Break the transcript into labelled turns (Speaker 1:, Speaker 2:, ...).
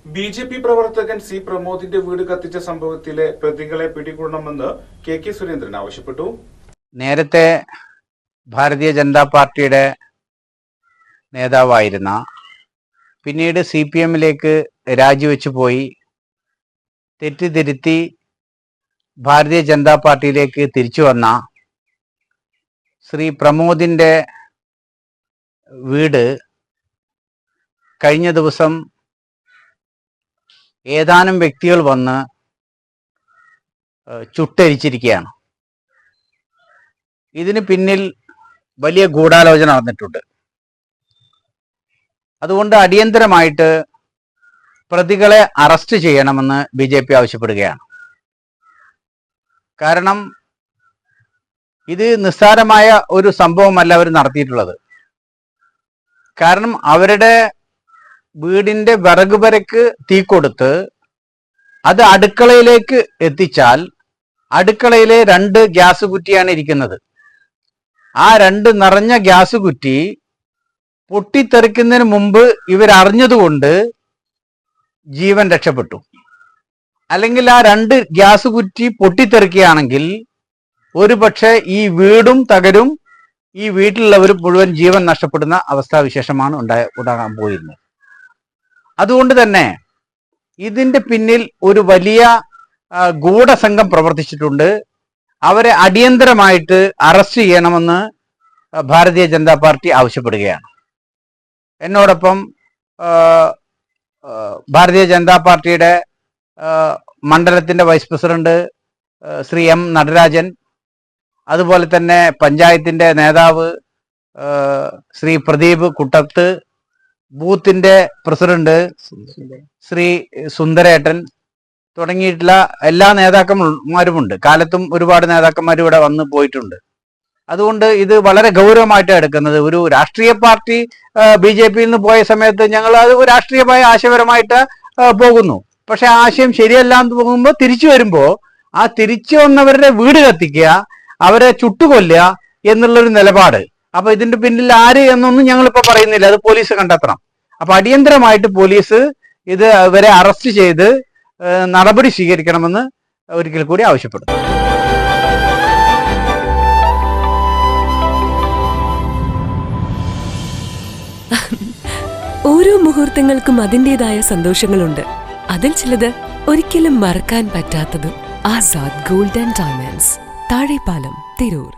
Speaker 1: BJP. പ്രവർത്തകൻ C പ്രമോദിന്റെ വീട് കത്തിച്ച സംഭവത്തിലെ പ്രതികളെ പിടികൂടണമെന്ന് കെ സുരേന്ദ്രൻ ആവശ്യപ്പെട്ടു.
Speaker 2: നേരത്തെ ഭാരതീയ ജനതാ പാർട്ടിയുടെ നേതാവായിരുന്ന, പിന്നീട് CPM-ലേക്ക് രാജിവെച്ചു പോയി തെറ്റിദ്ധരുത്തി ഭാരതീയ ജനതാ പാർട്ടിയിലേക്ക് തിരിച്ചു വന്ന ശ്രീ പ്രമോദിന്റെ വീട് കഴിഞ്ഞ ദിവസം ഏതാനും വ്യക്തികൾ വന്ന് ചുട്ടരിച്ചിരിക്കുകയാണ്. ഇതിന് പിന്നിൽ വലിയ ഗൂഢാലോചന നടന്നിട്ടുണ്ട്. അതുകൊണ്ട് അടിയന്തരമായിട്ട് പ്രതികളെ അറസ്റ്റ് ചെയ്യണമെന്ന് BJP ആവശ്യപ്പെടുകയാണ്. കാരണം ഇത് നിസ്സാരമായ ഒരു സംഭവമല്ല അവർ നടത്തിയിട്ടുള്ളത്. കാരണം അവരുടെ വീടിന്റെ വിറകുപരക്ക് തീ കൊടുത്ത് അത് അടുക്കളയിലേക്ക് എത്തിച്ചാൽ അടുക്കളയിലെ 2 ഗ്യാസ് കുറ്റിയാണ് ഇരിക്കുന്നത്. ആ 2 നിറഞ്ഞ ഗ്യാസ് കുറ്റി പൊട്ടിത്തെറിക്കുന്നതിന് മുമ്പ് ഇവരറിഞ്ഞതുകൊണ്ട് ജീവൻ രക്ഷപ്പെട്ടു. അല്ലെങ്കിൽ ആ 2 ഗ്യാസ് കുറ്റി പൊട്ടിത്തെറിക്കുകയാണെങ്കിൽ ഒരു പക്ഷേ ഈ വീടും തകരും, ഈ വീട്ടിലുള്ളവർ മുഴുവൻ ജീവൻ നഷ്ടപ്പെടുന്ന അവസ്ഥാവിശേഷമാണ് ഉണ്ടാകാൻ പോയിരുന്നത്. അതുകൊണ്ട് തന്നെ ഇതിന്റെ പിന്നിൽ ഒരു വലിയ ഗൂഢസംഘം പ്രവർത്തിച്ചിട്ടുണ്ട്. അവരെ അടിയന്തരമായിട്ട് അറസ്റ്റ് ചെയ്യണമെന്ന് ഭാരതീയ ജനതാ പാർട്ടി ആവശ്യപ്പെടുകയാണ്. എന്നോടൊപ്പം ഭാരതീയ ജനതാ പാർട്ടിയുടെ മണ്ഡലത്തിന്റെ vice president Shri M. Natarajan, അതുപോലെ തന്നെ പഞ്ചായത്തിന്റെ നേതാവ് ശ്രീ പ്രദീപ് കുട്ടത്ത്, ബൂത്തിന്റെ പ്രസിഡന്റ് ശ്രീ സുന്ദരേട്ടൻ തുടങ്ങിയിട്ടുള്ള എല്ലാ നേതാക്കന്മാരുമുണ്ട്. കാലത്തും ഒരുപാട് നേതാക്കന്മാർ ഇവിടെ വന്ന് പോയിട്ടുണ്ട്. അതുകൊണ്ട് ഇത് വളരെ ഗൗരവമായിട്ടാണ് എടുക്കുന്നത്. ഒരു രാഷ്ട്രീയ പാർട്ടി BJP-യിൽ നിന്ന് പോയ സമയത്ത് ഞങ്ങൾ അത് രാഷ്ട്രീയമായ ആശയപരമായിട്ട് പോകുന്നു. പക്ഷെ ആശയം ശരിയല്ല എന്ന് പോകുമ്പോൾ തിരിച്ചു വരുമ്പോൾ ആ തിരിച്ചു വന്നവരുടെ വീട് കത്തിക്കുക, അവരെ ചുട്ടുകൊല്ലുക എന്നുള്ളൊരു നിലപാട്. അപ്പൊ ഇതിന്റെ പിന്നിൽ ആര് എന്നൊന്നും ഞങ്ങളിപ്പോ പറയുന്നില്ല, അത് പോലീസ് കണ്ടെത്തണം. അപ്പൊ അടിയന്തരമായിട്ട് പോലീസ് ഇവരെ അറസ്റ്റ് ചെയ്ത് നടപടി സ്വീകരിക്കണമെന്ന് ഒരിക്കൽ കൂടി ആവശ്യപ്പെടുന്നു.
Speaker 3: ഓരോ മുഹൂർത്തങ്ങൾക്കും അതിൻ്റെതായ സന്തോഷങ്ങളുണ്ട്. അതിൽ ചിലത് ഒരിക്കലും മറക്കാൻ പറ്റാത്തതും. Azad gold and diamonds, Thazhepalam, Tirur.